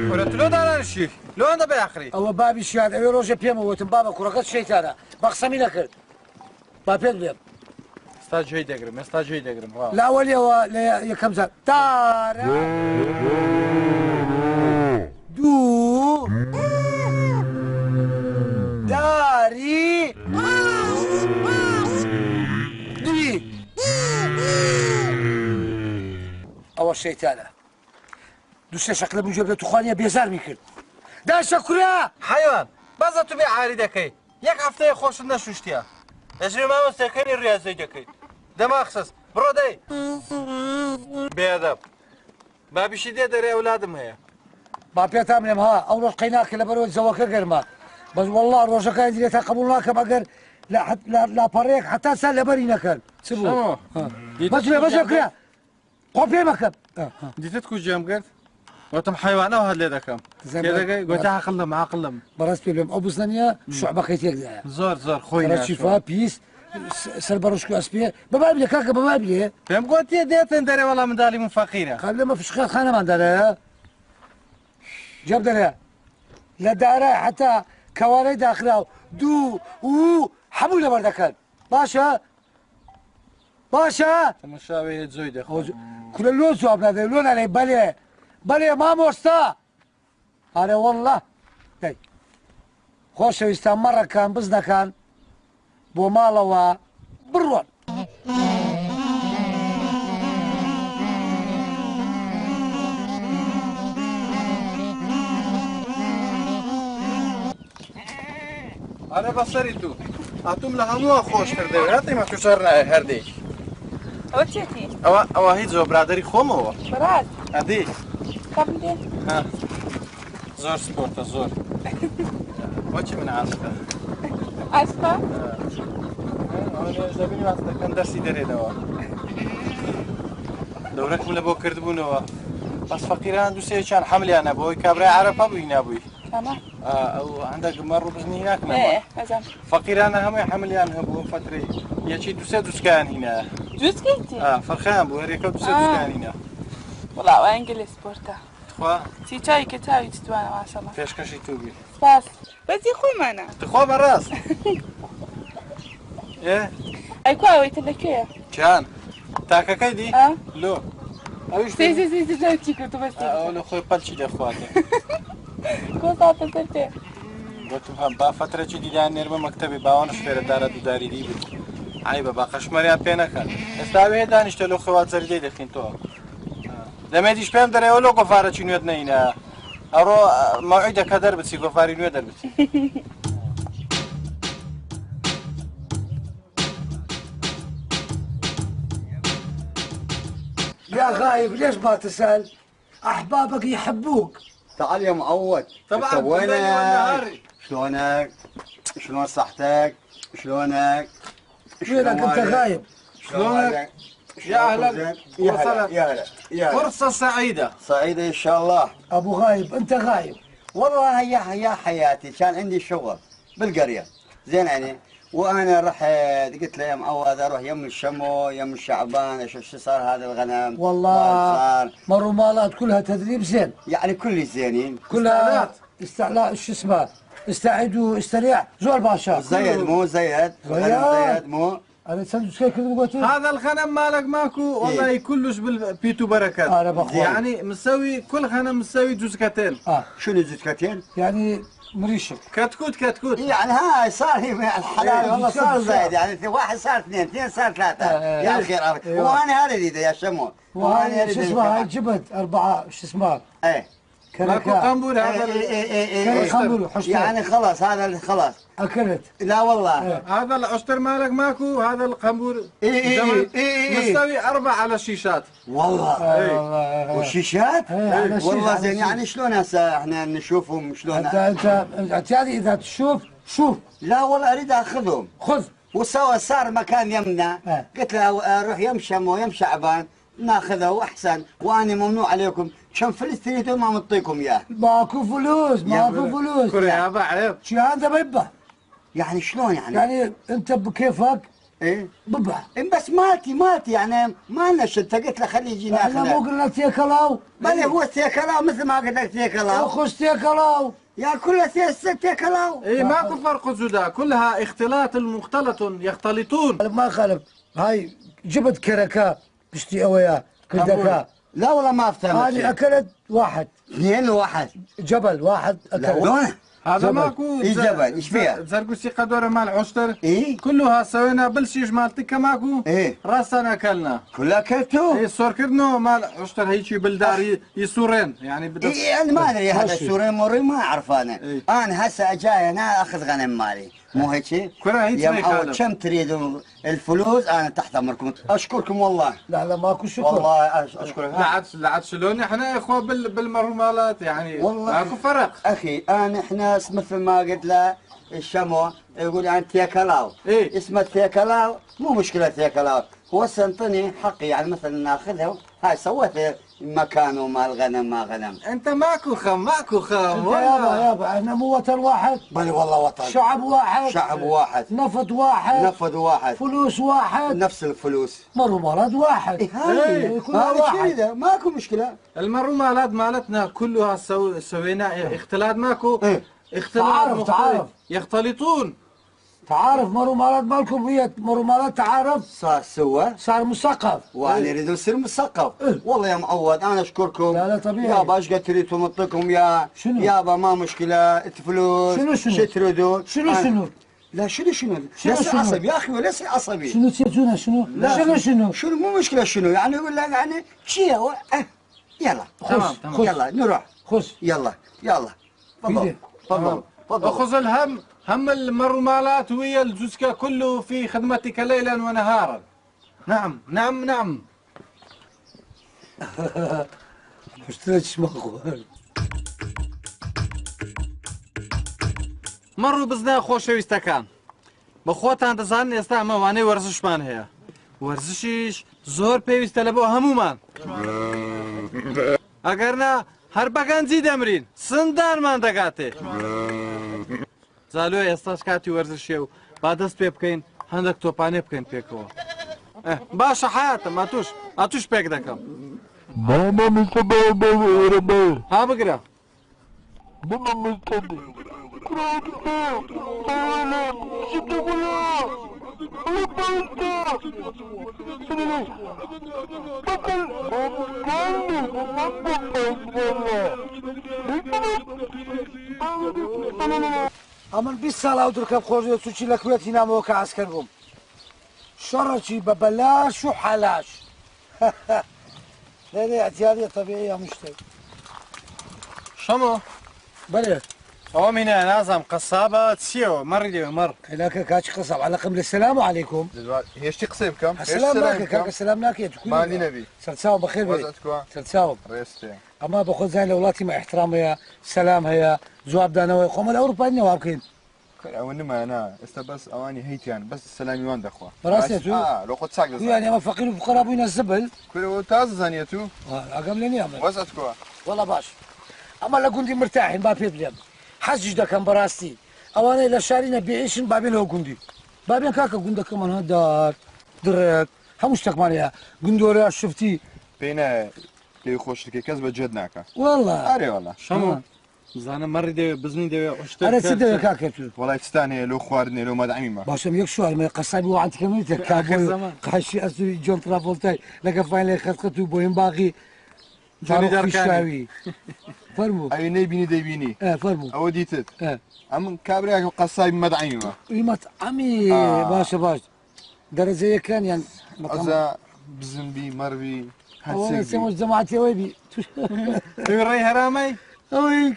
وەرە تو لۆ دارانشی لۆیان دەبێ ئاخری ئەوە بابی شیان ئەوێ ڕۆژە پێمەوتم بابە کوڕەکەت شەیتانە بە قسەمی نەکرد با پێت بێم ئێستا جێی دەگرم ئێستا جێی دەگرم لاوەلیەوە لە یەکەم زار دارە دوو داری دوی ئەوە شەیتانە دووسێ شەکلە بنجێ بدە توخوانیە بێزار میکرد داشە کورا حەیوان بازە تو بێ عاری دەکەی یەک هەفتەیە خۆشت نەشوشتیە ئەژێ مامۆستەکەنی ڕاستەی دەکەیت دەما خسەس بڕۆ دەی بێئەدەب بابیشی دێ دەرێ ئەولادم هەیە با پێتان بڵێم ها ئەو ڕۆژ قەی ناکە لەبەرەوەی زەوەکە گەرمە بەس وەڵڵا ڕۆژەکانی دیرێت تا قبوڵ ناکەم ئەگەر لاپەڕەیەک حتا سا لەبەری نەکەن چ بوو بەس کرا خۆ پێ مەکەم دیتت کو جێم کرد وتم حیوانەوە هەر لێ دەکەم دەگەی گوتە عەقڵم عەقڵم بەڕاست پێ بڵێم ئەو بزنانە شوعبەکەی تێکدایە زۆر خۆی شیفا پیس سەر بەڕشک ئەسپێ بەبای بلێ کاکە بەبای بلێ پێم گوتیە دێتن دەرێ وەڵام منداڵی من فەقیرە قال لەمە فشقات خانەماندارە جەب دەرێ لە دارە حتا کەوارەی داخراو دوو و هەموو لەبەر دەکەن باشە تەماشاوی زۆی دەخۆ کورە لۆ جواب نادەی لۆ نالێ بەلێ مامۆستا ئارێ وەڵڵا دەی خۆشەویستان مەڕەکان بزنەکان بۆ ماڵەوە بڕۆن ئەرە بەسەری تو هاتووم لە هەمووە خۆشتر دەوێت هاتیمە تو شەر نایە هەردێک ئەوە چێتی؟ ئەوە هیچ زۆر برادری خۆمەوە بەڕاست ئەدی کەبدێ زۆر سپۆرتە زۆر وەچی من عاشقە ئاسپا؟ دەبینی واتەکەم دەرسی دەرێنەوە دەورەکم لە بۆ کردبوونەوە بەس فەقیران دووسێکیان حەملیانە بۆی کابرای عەرەبە بووی نابووی ئەو هەندێک مەڕ و بزنی ناکەمەوە فەقیرانە هەمووی حەملیان هەبوو فترەی یەکی دووسێ دووسکیان هینە دووسکەیتی؟ فەرخەیان بوو هەر یەکە دووسێ دووسکیان هینە وڵا ئەوە ئەنگلی سپۆرتە خوا چی چاوی کە چاوی چتوانە ماشەڵڵا پێشکەشی تو بی سپاس بەجی خۆمانە تخوا بەڕاست ئەی کو ئەوەی تر لەکوێیە؟ چیان تاکەکەی دی لۆ ئەویش سێ چی کرد بەس ئەو لە خۆی پەلچی دەخواتێ کۆساتە گوتم هەم با فترەی دیدان نێرمە مەکتەبی باوانش فێرەدارە دووداریدی بێت ئای بە باقەشمەریان پێ نەکەن ئێستا وێ دانیشتە لە خەوات زەردەی دەخینتەوە دەمێتیش پێم دەرێەوە لۆ گۆفارەی نوێت نەینە ئەڕۆ مەوعی دەکە دەربچی گۆفاری نوێ دەربچی يا غايب ليش ما تسأل؟ أحبابك يحبوك. تعال يا معود. طبعا وينك؟ شلونك؟ شلون صحتك؟ شلونك؟ وينك أنت غايب؟ شلونك؟ يا أهلا وسهلا يا هلا فرصة سعيدة سعيدة إن شاء الله. أبو غايب أنت غايب. والله يا حياتي كان عندي شغل بالقرية زين يعني وانا رحت قلت له يا معود اروح يم الشمو يم الشعبان اشوف شو صار هذا الغنم والله مرمالات كلها تدريب زين يعني كل زينين كلها استعلاء شو اسمه استعد واستريع زول باشا زيد مو زيد زيد مو انا سندوتش كيف قلت هذا الغنم مالك ماكو والله كلش بالبيتو بركات انا بخوي يعني مسوي كل غنم مسوي جزكتين شنو جزكتين؟ يعني مريشك كتكوت يعني هاي صار الحلال والله صار زايد يعني واحد صار اثنين صار ثلاثة يا الخير وانا هذا يا شمو وانا شو اسمه هاي جبت 4 شو اسمه ايه ماكو قنبور هذا يعني خلاص هذا خلاص اكلت لا والله هذا العشتر مالك ماكو هذا القنبور مستوي 4 على الشيشات والله والشيشات والله زين يعني شلون هسه احنا نشوفهم شلون انت يعني اذا تشوف شوف لا والله اريد اخذهم خذ صار مكان يمنا قلت له اروح يم شمو يم شعبان ناخذه واحسن وانا ممنوع عليكم كم فلوس تريدون ما نعطيكم اياه ماكو فلوس كوريا بعرف شي هذا بيبه يعني شلون يعني انت بكيفك ايه ببه بس مالتي يعني ما لنا شد قلت له خليه يجي ناخذه احنا مو قلنا تيكلاو بل هو تيكلاو مثل ما قلت لك تيكلاو اخش تيكلاو يا كلها تيكلاو ايه ماكو فرق زودا كلها اختلاط مختلط يختلطون ما خالف هاي جبت كركه تشتي وياه كردكه لا والله ما افتهم هذه اكلت واحد 2 لواحد جبل واحد اكل هذا ماكو ايش جبل ايش فيها؟ زرقوسي قدوره مال عشتر ايه كلها سوينا بالشيش مالتك ماكو ايه راسنا اكلنا كلها اكلتوه ايه صور كرنو مال عشتر هيجي بالدار يسورين يعني بدك ايه انا ما ادري هذا السوري موري ما اعرف انا إيه؟ انا هسه جاي هنا اخذ غنم مالي مو هيك؟ كره هيك يا معود كم تريدوا الفلوس انا تحت امركم اشكركم والله لا ماكو شكر والله اشكرك لا شلون احنا اخوه بالمرمالات يعني والله ماكو فرق اخي احنا مثل ما قلت له الشمو يقول يعني تيكلاو إيه؟ اسمه تيكلاو مو مشكله تيكلاو هو سنطني حقي يعني مثلا ناخذها هاي سويت مكانه مال غنم ما غنم انت ماكو خم يابا احنا مو وطن واحد بل والله وطن شعب واحد نفط واحد فلوس واحد نفس الفلوس مرمالات واحد هاي كلها واحد ماكو مشكله المرمالات مالتنا كلها سوينا اختلاط ماكو اختلاط تعارف يختلطون تعارف مرمالات مالكم هي مرمالات تعارف صار مثقف وانا اريد اصير مثقف والله يا معود انا اشكركم لا طبيعي يابا ايش قد تريدوا نعطيكم يا يابا ما مشكله فلوس شنو تريدون شنو لا شنو ليس عصبي يا اخي وليس عصبي شنو تسوون شنو مو مشكله شنو يعني يقول لك يعني شيء يلا تمام يلا نروح خش يلا تفضل اخذ هم المرمالات ويا الجزكة كله في خدمتك ليلا ونهارا نعم اشتريتش ماخو مروا بزنا خۆشەویستەکان بە خۆتان دەزانن ئێستا ئەمەوانەی وەرزشمان هەیە وەرزشیش زۆر پێویستە لە بۆ هەمومان ئەگەرنا هەر بەگەنجی دەمرین سندانمان دەگاتێ زالوێ ئێستاش کاتی وەرزشیە و با دەست پێ بکەین هەندێک تۆپانێ بکەین پێکەوە باشە حیاتم ئاتوش پێک دەکەم ها بگرە ئەمن 20 ساڵ ئەو درکەم خۆشیە چوچی لە کوێتی نامەوە کە عسکەر بووم شەڕەکی بە بەلاش و حەلاش لێرێ ئەتیادیە تەبیعی هەموو شتێک شەمۆ بەلێ ئەوە مینە نازانم قەسابە چییەوە مەڕی دێ مەڕ خلاکە کاچی قەسەب عەلەقم لە سەلام عەلەیکوم هێشتی قسەی بکەم سەلام ناکە کاکە سەلام ناکێت ماندی نەبی سەرچاو بەخێر بێت سەرچاوم ڕێستێ ئەما بە خۆت زانای لە وڵاتی مە احترام هەیە سەلام هەیە جوابدانەوەی خۆمە لە ئەوروپای نەوە بکەین ئەوە نمایەنا ئێستا بەس ئەوانی هەیتیان بەس سەلامیوان دەخوا بەڕاستە تو لە خۆت چاک یان ئێمە فەقیر و فقرا بووینە زبل کوێرەوە تازە زانیە تو ئەگەم لێ نییە وەزت کووە وەڵا باش ئەمە لە گوندی مرتاحین با پێ بڵێم حەزیش دەکەم بەڕاستی ئەوانەی لە شارینە بێعیشن بابێنەوە گوندی بابێن کاکە گوندەکەمان دار درێک هەموو شتێکمان هەیە گوندۆرە شفتی پێی نایە لێ خۆشتەکەی کەس بە جێت ناکە وەڵا ئارێ وەڵا شەمۆ زانم مەڕی دەوێ بزنی دەوێ ئەرە چ دەوێت کاکە تو وڵای چستان هەیە لەو خواردنێ لەو مەدەعیمە باشم یەک شوارمە قەسابی وعاتەکەمیتە کاکە قاشی ئەسووری جۆن ترافۆلتای لەگە فاین لێ خەتخەت و بۆ هێن باقی جۆنیدارکاوی فەرموو ئەوی نەیبینی دەیبینی فەرموو ئەوە دیتت ئەم کابراکە قەسای مەدەعیمە قیمەت ئەمی باشە باش دەرەجەیەکان یان ئەزا بزنبی مەڕوی سێمەش جەماعەتیەوەی بی توی ڕێی هەرامەی ئەوەی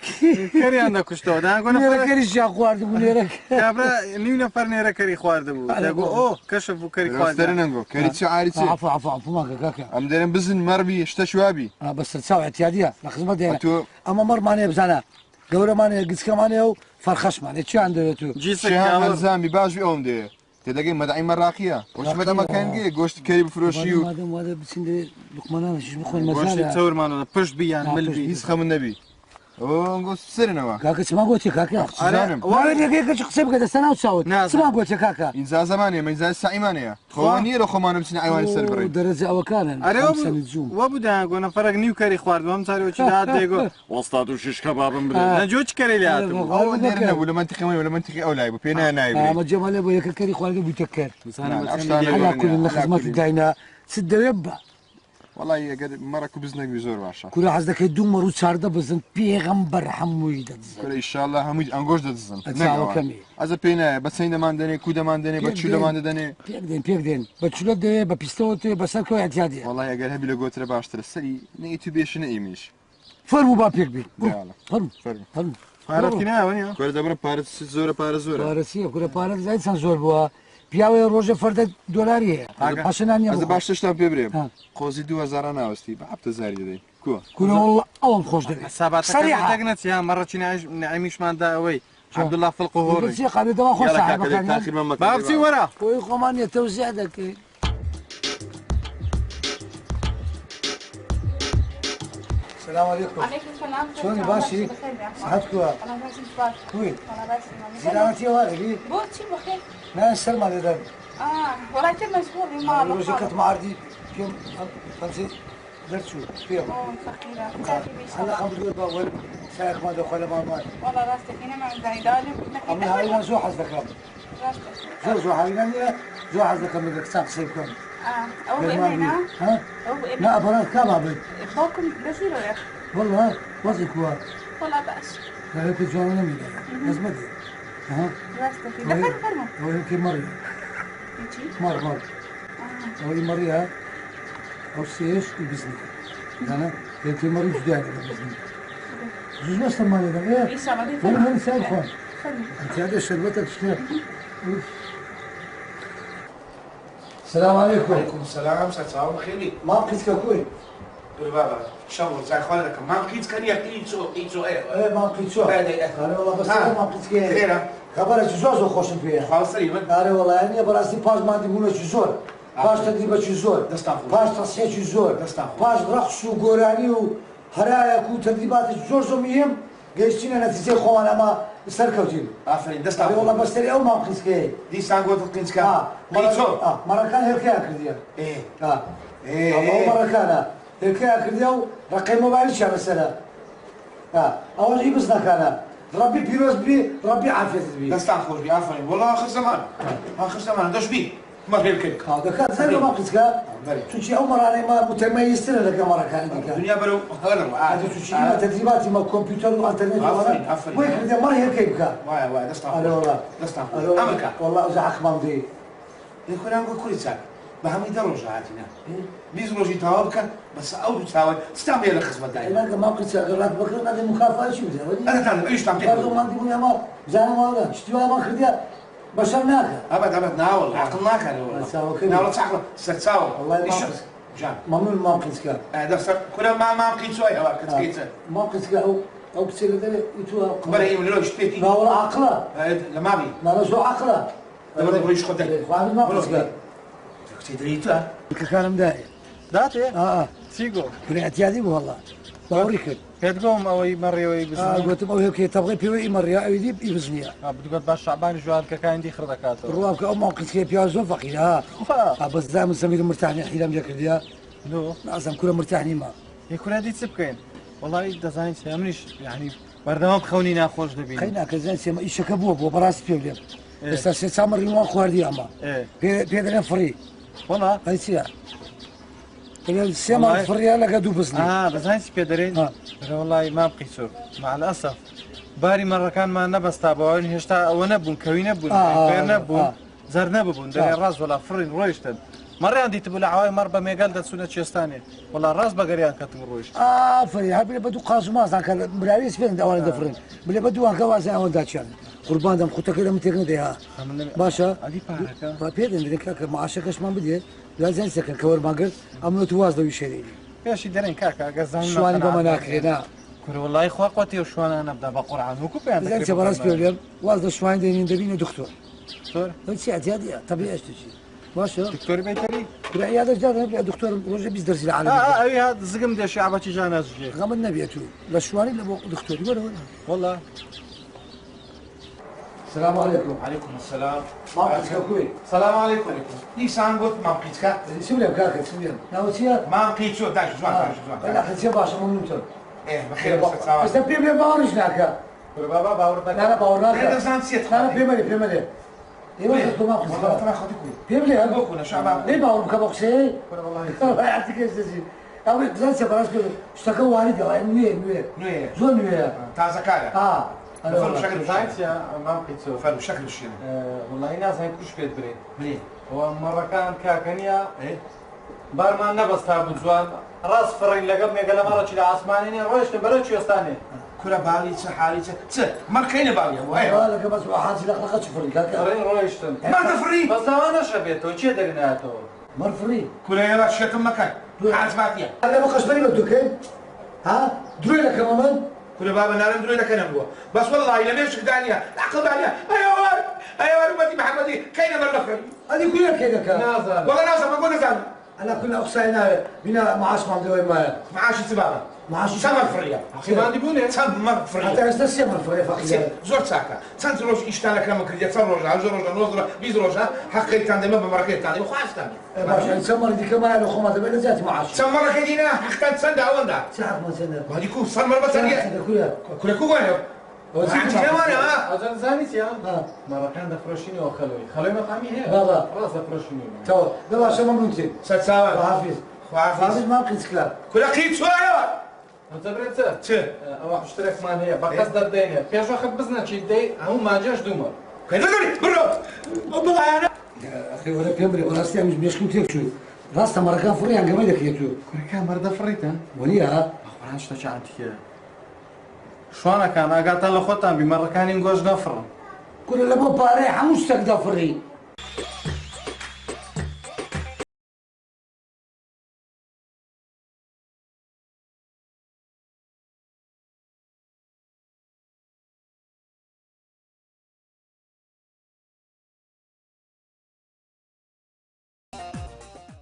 کەریان دەکوشتەوە نێرەکەری ژیا خواردبوو نێرە کابرا نیو نەفەر نێرەکەری خواردبوو دەگو ئۆ کەشف و کەری خواردەرە نەنگۆ کەری چ عاری چ عفوماکە کاکە ئەم دەرێن بزن مەڕبی شتە شوابی بەسەر چاو احتیادیە لە خزمەت دێنە ئەمە مەڕمانەیە بزانە گەورەمانەیە گچکەمانەیە و فەرخەشمانێ چیان دەوێت و جیسەزامی باشوی ئەوم دێ تێدەگەی مەدەعی مەڕاقیە وەشمەدە مەکەنگێ گۆشت کەری بفرۆشی و بچین لوقمانانەشیش بخۆین گۆشتی چەورمانەوە پشت بیان ملبی هیچ خەمن نەبی ئەو سرنەوە کاکە چما گۆتی کاکە وارێگەکە قسە بکە دەستە ناو چاوت چما گۆتە کاکە ئینجا زمانێ مەیزای سائیمانەیە خۆوە نییە لە خۆمانە بچین ئەیوانی سەر بڕێ دەرەجە ئەوەکانن وە بودا گۆ نەفەرێک نیو کەری خواردوەم چاریوەچی داات دێگۆ وەستاد و شش کەبابم بدە نەجۆ چ کەری لێ ئەوە نێر نەبوو لە منتیقەمەوە لە منتیقی ئەو لای بوو پێ نایبێ ئەمە جەمالێ بۆ یەکە کەری خواردە بوویتە کەر کولن لە خزمەتی داینا چ دەوێت بە وڵی ئەگەر مەڕک و بزنەوی زۆر باشە کورە حەز دەکەی دوو مەڕ و چاردە بزن پێغەمبەر هەمووی دەدزن ئینشاءالله هەمووی ئەنگۆش دەدزن چاوەکەمی ئەزە پێی نایە بە چەی دەمان دەنێ کو دەمان دەنێ بە چی دەمان دەدەنێ پێک دێن بە چولە دەوێ بە پیستەوە توێ بەسەر کەوە احتیادیە وڵی ئەگەر هەبی لە گۆترە باشترە سەری نەی تو بێشنە ئیمیش فەرموو با پێک بێت پارەتی ناوە کۆرە دەبڕە پارەت زۆرە پارە زۆرە پارەچیە کورە پارەت زای چەند زۆر بووە پیاوەیە ڕۆژە فەردە دۆلاری هەیە پاشەنانیە ئەزە باش شتان پێ برێم قۆزی 2000 ناوەستی بە هەفتە زاری دەدەین کووە کورە ئەوم خۆش دەوێت ساباتەکەنەچیان مەڕەچی نعیمیشماندا ئەوەی عەبدوڵڵا فڵقوهۆڕی قابلێتەوە خۆش ساحێبەکان بابچی وەرە خۆی خۆمان نیە تەوزیع دەکەی السلام عليكم. عليكم السلام. شلوني باشي؟ صحتك وا؟ انا باشي باش. كويس. انا باشي. زيناتي وارقي؟ بوتشي بخير. لا السلمى لدن. ولكن مشغول ما لو جيت معردي كم خمسة درت شو فيهم. فقيرة. هلا خمس دول باول سايق ما دخل ما مال. والله راستك هنا ما عندي دالم. أما هاي زو حزك راسك. زو حاليا زو حزك من الكساب سيكون. أو بإمنا. ها؟ لا أبرد كابابل. باكم بسيرة يا أخي. والله وزنك هو. والله بأس. لا يمكن جوانا نميدا. لازم أدري. ها؟ راستك دخل فرمو. هو يمكن مريض. مر أو مريض أو سيش يبزني. أنا يمكن مريض جداني يبزني. جوز بس تمالي ده إيه؟ إيش عملي؟ من سال خوان. أنت هذا شربتك شنو؟ السلام عليكم. وعليكم السلام سلام خيري. ما بقيت كوي. بابا شامور زي خالك ما بقيت كان يحكي ايه ما بقيت شو؟ انا والله بس ما بقيت كي. خير. خبرك زوز خوشم فيها. خلاص سليم. انا والله يعني براسي باش ما ديبونا زور. باش تدريبه زور. باش تصحيح زور. باش رقص وقراني وهرايا كو تدريبات زور زميهم. قيشتينا نتيجة خوان اما سركوتين. عفرين دستا. والله بس تري او ما بقيت كي. دي سانغو تقنت كا. مرة كان هيك كرديا. ايه. ايه. مرة كان هيك كرديا رقم موبايل شا مثلا. أول شيء بس نكانا ربي بيروز بي ربي عافية بي دستان خوش بي آفرین والله آخر زمان داش بي ما غير كيك هذا كان زي ما قلت شو شيء عمر أنا ما متميز ترى لك مرة كان الدنيا برو هذا هذا شو شيء ما تدريباتي ما كمبيوتر وانترنت آفرین وين بدي مرة هيك كيف واي دستان والله دستان خوش عملك والله زعق مامدي يكون عندك كل ساعة بهم يدرج عاتنا بيزرج يتوابك بس أول تساوي استعمل الخصم دائما لا ما قلت قرات بكره هذه مكافأة شو بدي أنا تعلم إيش تعمل برضو ما عندي بنيا ما زانا ما ولا اشتوى ما خديها بشرناك أبد ناول عقلناك أنا والله ناول تعقل ستساوي والله ما قلت جان ممنون ما قلت كان هذا صار كنا ما بقيت شوي هواك كنت ما قلت كان أو كتير هذا يتوه ولا يوم لو اشتيتي لا ولا عقله لا ما بي لا شو عقله لا بدي بريش خدك ما قلت كان تدريته كان مداعي داتي سيقو كنا اعتيادي والله بوريك كتقوم أو مرة ويبزني قلت له هيك تبغي بيوي مرة أو يدي بيبزني بتقول باش شعبان جوال كان دي خردكاته الرواب كأم ما قلت كيف بيازون فقير بس دائما سمير مرتاحني حيلام ذاك الديا نو لازم كلهم مرتاحني ما يكون هذه تسبكين والله دزاين سامنيش يعني بردام خوني ناخوش دبين خينا كزين سيما إيش كبوب وبراس بيوليم بس سامر يوم خوار أما بيدنا فري والله هاي سيا كان سامر فري لا قدو بزني دزاين سبيدرين والله ما بقيسو مع الأسف باري مرة كان ما نبس تابعون هشتا أو نبون كوي نبون غير نبون زر نبون دري الراس ولا فرين رويشتن مرة عندي تقول عواي مرة ما قال ده سنة شيستاني والله الراس بقريان كتم رويش فري هبي بدو قاسو ما زان كان براريس فين ده وانا دفرين بلي بدو ان كواسا وان داتشان قربان دم خوتا كده متكن ده باشا علي بارك فبيدن ذيك معاشكش ما بدي لازم سكن كور ماغل امنو تواز دو يشري ايش يدرين كاكا قزان شواني بمناخينا كل والله اخو اخوتي وشوان انا ابدا بقران وكو بيان زين تبرز بيوليم واز شوان دين دبين دكتور دكتور هادشي اعتيادي طبيعي ايش تجي باشا دكتور بيتري بالعياده جار دكتور روجي بيدرس العالم اي هذا الزقم ديال شعبه تيجانا زوجي غام النبي تو لا شواني لا دكتور ولا والله السلام عليكم عليكم السلام ما بقيتك كوي السلام عليكم ليسان قلت ما بقيتك شو لك كاكا سمير ناوتيا ما بقيت شو داش جوان لا خلتي باشا ممنون ايه بخير بس بس بيبلي باورش ناكا بابا باور لا باور ناكا هذا زان سيت لا بيملي ايوا ما بقيت والله ترى خاطيك بيبلي ابوك ولا شعب ليه باور كبوكسي والله يعطيك الزين أو زين سبراش اشتكوا والدي نويه زون نويه تاع زكايا فرق شكل زايد يا ما بقيتو فرق شكل الشيء والله ناس هاي كلش بيت بري منين هو مرة كان كاكنيا ايه بار ما نبس تابو جوان راس فرين لقب مي قال مرة شي عثماني رويش تبرد شي استاني كل بالي حالي ما كاين بالي ابو ايوه لا بس واحد لا تشوفني فرين رويشتن ما تفري بس لو انا شبيته شي دريناتو مر فري كل يلا شتم مكان عزماتيا انا ما خش بالي بدو كين ها دروي لك كمان كل بابا نار ندري لك انا بوا بس والله الا ليش دانيا العقل دانيا ايوه امتي محمدي كاين مره فري هذه كلها كذا كان والله نازل ما قلنا زعما انا كنا اقصينا بنا معاش ما مدوي ما معاش سبابه معاش سمر فريا ما عندي بوني سمر فريا حتى استسمر فريا فقير زور ساكا سانت روج اشتانا كلام كرديا تصرج على زور نظره بيزروج حقيت عندي ما بمركيت ثاني وخلاص ثاني باش نسمر دي كمان لو خمسه بين ذات معاش سمر كدينا حقت سندا وندا ساعه ما سنه ما ديكو سمر بطاريه كل كوغا وزعت وانا اجل زانيت يا مرة كان ده فروشيني وخلوي مقامي هي بابا راس فروشيني تو ده عشان ممنون ستساوي حافظ حافظ ما قلت كلام كل قيت شويه انت بريت او اشترك مان هي بقص الدنيا كيف اخذ بزنس شي دي هو ما جاش دومر كيف برو والله انا اخي ولا بيمري ولا استعمل مش كنت شو راسته مرة كان فري عن قبل كيتو كان مرة فريتها ونيا اخبار شتا عندك شلون كان قالت له خوتان بمرة كان ينقوش غفر كل اللي مو باري حموش تقدر فري